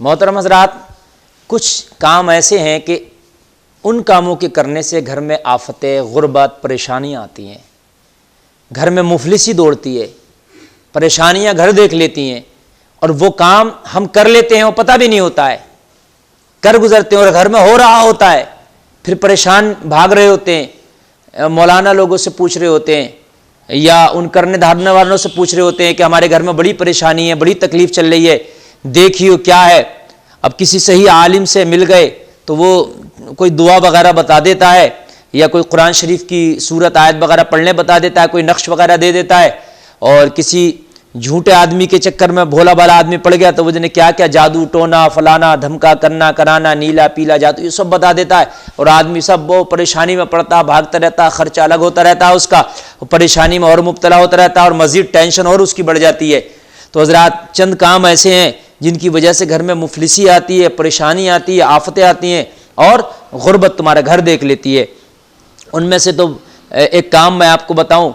मोहतरम हज़रात, कुछ काम ऐसे हैं कि उन कामों के करने से घर में आफतें, गुर्बत, परेशानियाँ आती हैं, घर में मुफलिसी दौड़ती है, परेशानियाँ घर देख लेती हैं, और वो काम हम कर लेते हैं, वो पता भी नहीं होता है, कर गुजरते हैं और घर में हो रहा होता है, फिर परेशान भाग रहे होते हैं, मौलाना लोगों से पूछ रहे होते हैं या उन करने धारने वालों से पूछ रहे होते हैं कि हमारे घर में बड़ी परेशानी है, बड़ी तकलीफ़ चल रही है, देखिए क्या है। अब किसी सही आलिम से मिल गए तो वो कोई दुआ वगैरह बता देता है या कोई कुरान शरीफ की सूरत आयत वगैरह पढ़ने बता देता है, कोई नक्श वगैरह दे देता है, और किसी झूठे आदमी के चक्कर में भोला भाला आदमी पड़ गया तो वो जने क्या क्या जादू टोना फलाना धमका करना कराना नीला पीला जादू ये सब बता देता है, और आदमी सब वो परेशानी में पड़ता, भागता रहता, खर्चा अलग होता रहता है उसका, परेशानी में और मुब्तला होता रहता है और मजीद टेंशन और उसकी बढ़ जाती है। तो हज़रात, चंद काम ऐसे हैं जिनकी वजह से घर में मुफलिसी आती है, परेशानी आती है, आफतें आती हैं और गुर्बत तुम्हारा घर देख लेती है। उनमें से तो एक काम मैं आपको बताऊं,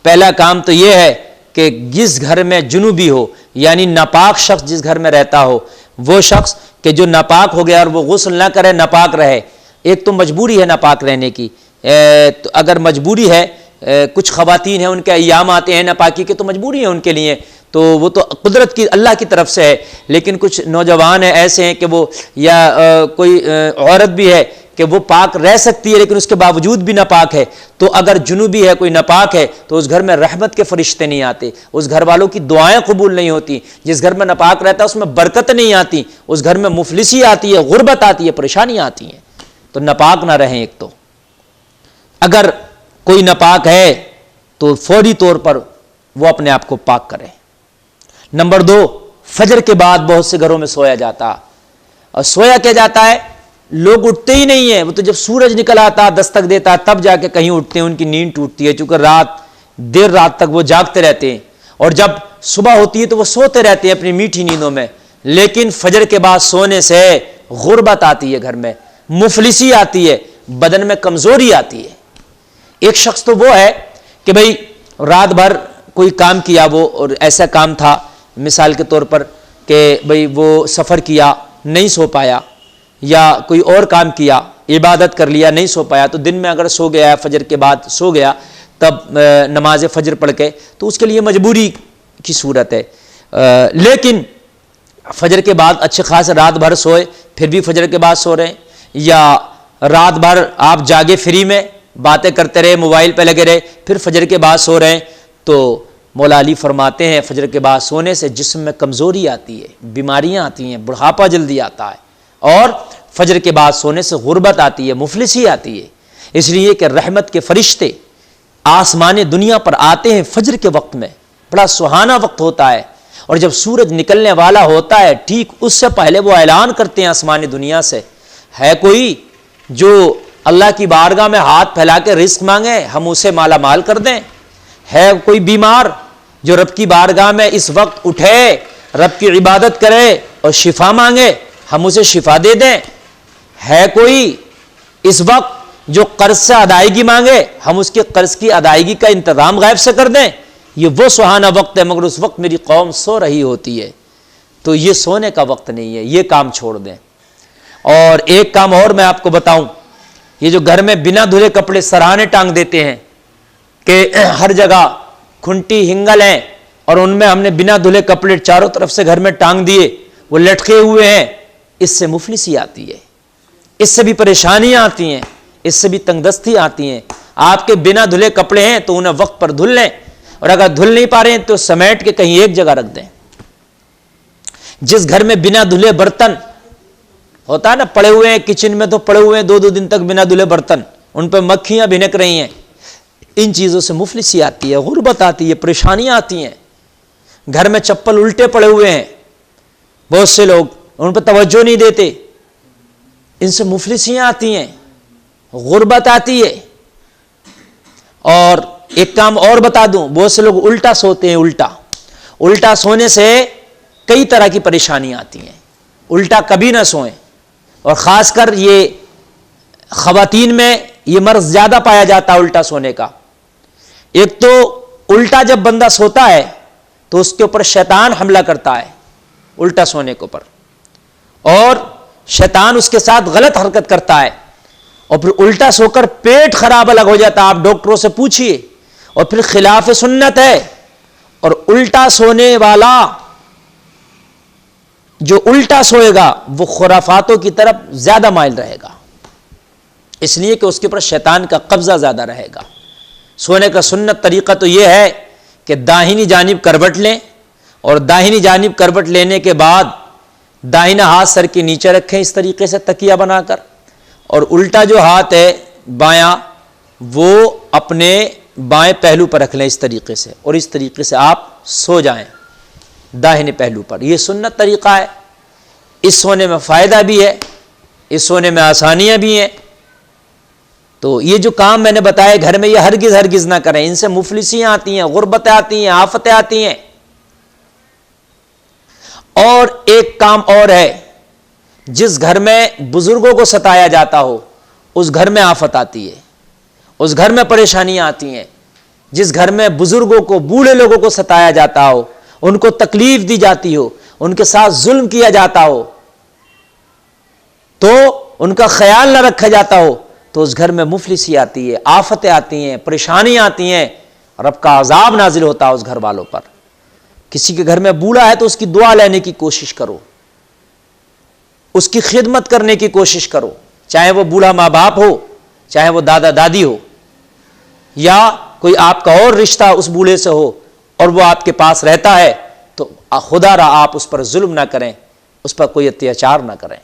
पहला काम तो ये है कि जिस घर में जुनूबी हो, यानी नापाक शख्स जिस घर में रहता हो, वो शख्स कि जो नापाक हो गया और वो गुस्ल ना करे, नापाक रहे। एक तो मजबूरी है नापाक रहने की, तो अगर मजबूरी है, कुछ ख़वातीन हैं उनके अय्याम आते हैं नापाकी के, तो मजबूरी है उनके लिए, तो वो तो कुदरत की अल्लाह की तरफ से है। लेकिन कुछ नौजवान हैं ऐसे हैं कि वो या कोई औरत भी है कि वो पाक रह सकती है लेकिन उसके बावजूद भी नापाक है, तो अगर जुनूबी है, कोई नापाक है, तो उस घर में रहमत के फरिश्ते नहीं आते, उस घर वालों की दुआएं कबूल नहीं होती। जिस घर में नापाक रहता है उसमें बरकत नहीं आती, उस घर में मुफलिसी आती है, गुर्बत आती है, परेशानियाँ आती हैं। तो नापाक ना रहें। एक तो अगर कोई नापाक है तो फौरी तौर पर वो अपने आप को पाक करें। नंबर 2, फजर के बाद बहुत से घरों में सोया जाता, और सोया क्या जाता है, लोग उठते ही नहीं है, वो तो जब सूरज निकल आता, दस्तक देता, तब जाके कहीं उठते हैं, उनकी नींद टूटती है, चूंकि देर रात तक वो जागते रहते हैं, और जब सुबह होती है तो वो सोते रहते हैं अपनी मीठी नींदों में। लेकिन फजर के बाद सोने से गुर्बत आती है, घर में मुफलिसी आती है, बदन में कमजोरी आती है। एक शख्स तो वो है कि भाई रात भर कोई काम किया वो, और ऐसा काम था मिसाल के तौर पर कि भाई वो सफ़र किया, नहीं सो पाया, या कोई और काम किया, इबादत कर लिया, नहीं सो पाया, तो दिन में अगर सो गया, फजर के बाद सो गया, तब नमाज फजर पढ़ के, तो उसके लिए मजबूरी की सूरत है। लेकिन फजर के बाद अच्छे खास रात भर सोए, फिर भी फजर के बाद सो रहे हैं, या रात भर आप जागे फ्री में बातें करते रहे, मोबाइल पे लगे रहे, फिर फजर के बाद सो रहे हैं, तो मौला अली फरमाते हैं फजर के बाद सोने से जिस्म में कमज़ोरी आती है, बीमारियां आती हैं, बुढ़ापा जल्दी आता है, और फजर के बाद सोने से गुर्बत आती है, मुफलिसी आती है। इसलिए कि रहमत के फरिश्ते आसमान दुनिया पर आते हैं फजर के वक्त में, बड़ा सुहाना वक्त होता है, और जब सूरज निकलने वाला होता है ठीक उससे पहले वो ऐलान करते हैं आसमान दुनिया से, है कोई जो अल्लाह की बारगाह में हाथ फैला के रिस्क मांगे, हम उसे माला माल कर दें। है कोई बीमार जो रब की बारगाह में इस वक्त उठे, रब की इबादत करे और शिफा मांगे, हम उसे शिफा दे दें। है कोई इस वक्त जो कर्ज से अदायगी मांगे, हम उसके कर्ज की अदायगी का इंतजाम गैब से कर दें। ये वो सुहाना वक्त है, मगर उस वक्त मेरी कौम सो रही होती है, तो ये सोने का वक्त नहीं है, ये काम छोड़ दें। और एक काम और मैं आपको बताऊं, ये जो घर में बिना धुले कपड़े सराहने टांग देते हैं कि हर जगह खुंटी हिंगल हैं और उनमें हमने बिना धुले कपड़े चारों तरफ से घर में टांग दिए, वो लटके हुए हैं, इससे मुफलिसी आती है, इससे भी परेशानियां आती हैं, इससे भी तंगदस्ती आती हैं। आपके बिना धुले कपड़े हैं तो उन्हें वक्त पर धुल लें, और अगर धुल नहीं पा रहे हैं तो समेट के कहीं एक जगह रख दें। जिस घर में बिना धुले बर्तन होता है ना, पड़े हुए हैं किचन में, तो पड़े हुए हैं 2-2 दिन तक बिना धुले बर्तन, उन पर मक्खियां भिनक रही हैं, इन चीज़ों से मुफलिसी आती है, गुर्बत आती है, परेशानियां आती हैं। घर में चप्पल उल्टे पड़े हुए हैं, बहुत से लोग उन पर तवज्जो नहीं देते, इनसे मुफलिसियां आती हैं, गुर्बत आती है। और एक काम और बता दूं, बहुत से लोग उल्टा सोते हैं, उल्टा सोने से कई तरह की परेशानियां आती हैं। उल्टा कभी ना सोएं, और ख़ासकर ये ख़वातीन में ये मर्ज़ ज़्यादा पाया जाता है उल्टा सोने का। एक तो उल्टा जब बंदा सोता है तो उसके ऊपर शैतान हमला करता है उल्टा सोने के ऊपर, और शैतान उसके साथ गलत हरकत करता है, और फिर उल्टा सोकर पेट खराब अलग हो जाता है। आप डॉक्टरों से पूछिए। और फिर खिलाफ सुन्नत है, और उल्टा सोने वाला जो उल्टा सोएगा वो खुराफातों की तरफ ज्यादा माइल रहेगा, इसलिए कि उसके ऊपर शैतान का कब्जा ज्यादा रहेगा। सोने का सुन्नत तरीका तो यह है कि दाहिनी जानिब करवट लें, और दाहिनी जानिब करवट लेने के बाद दाहिना हाथ सर के नीचे रखें इस तरीके से तकिया बनाकर, और उल्टा जो हाथ है बायां वो अपने बाएं पहलू पर रख लें इस तरीके से, और इस तरीके से आप सो जाएं दाहिने पहलू पर। यह सुन्नत तरीका है। इस सोने में फ़ायदा भी है, इस सोने में आसानियां भी हैं। तो ये जो काम मैंने बताया घर में, ये हरगिज़ हरगिज़ ना करें। इनसे मुफलिसियाँ आती हैं, गुर्बतें आती हैं, आफतें आती हैं। और एक काम और है, जिस घर में बुजुर्गों को सताया जाता हो उस घर में आफत आती है, उस घर में परेशानियां आती हैं। जिस घर में बुजुर्गों को, बूढ़े लोगों को सताया जाता हो, उनको तकलीफ दी जाती हो, उनके साथ जुल्म किया जाता हो, तो उनका ख्याल ना रखा जाता हो, तो उस घर में मुफलिसी आती है, आफतें आती हैं, परेशानियां आती हैं, रब का अजाब नाजिल होता है उस घर वालों पर। किसी के घर में बूढ़ा है तो उसकी दुआ लेने की कोशिश करो, उसकी खिदमत करने की कोशिश करो, चाहे वो बूढ़ा माँ बाप हो, चाहे वो दादा दादी हो, या कोई आपका और रिश्ता उस बूढ़े से हो और वो आपके पास रहता है, तो खुदा रहा आप उस पर जुल्म ना करें, उस पर कोई अत्याचार ना करें।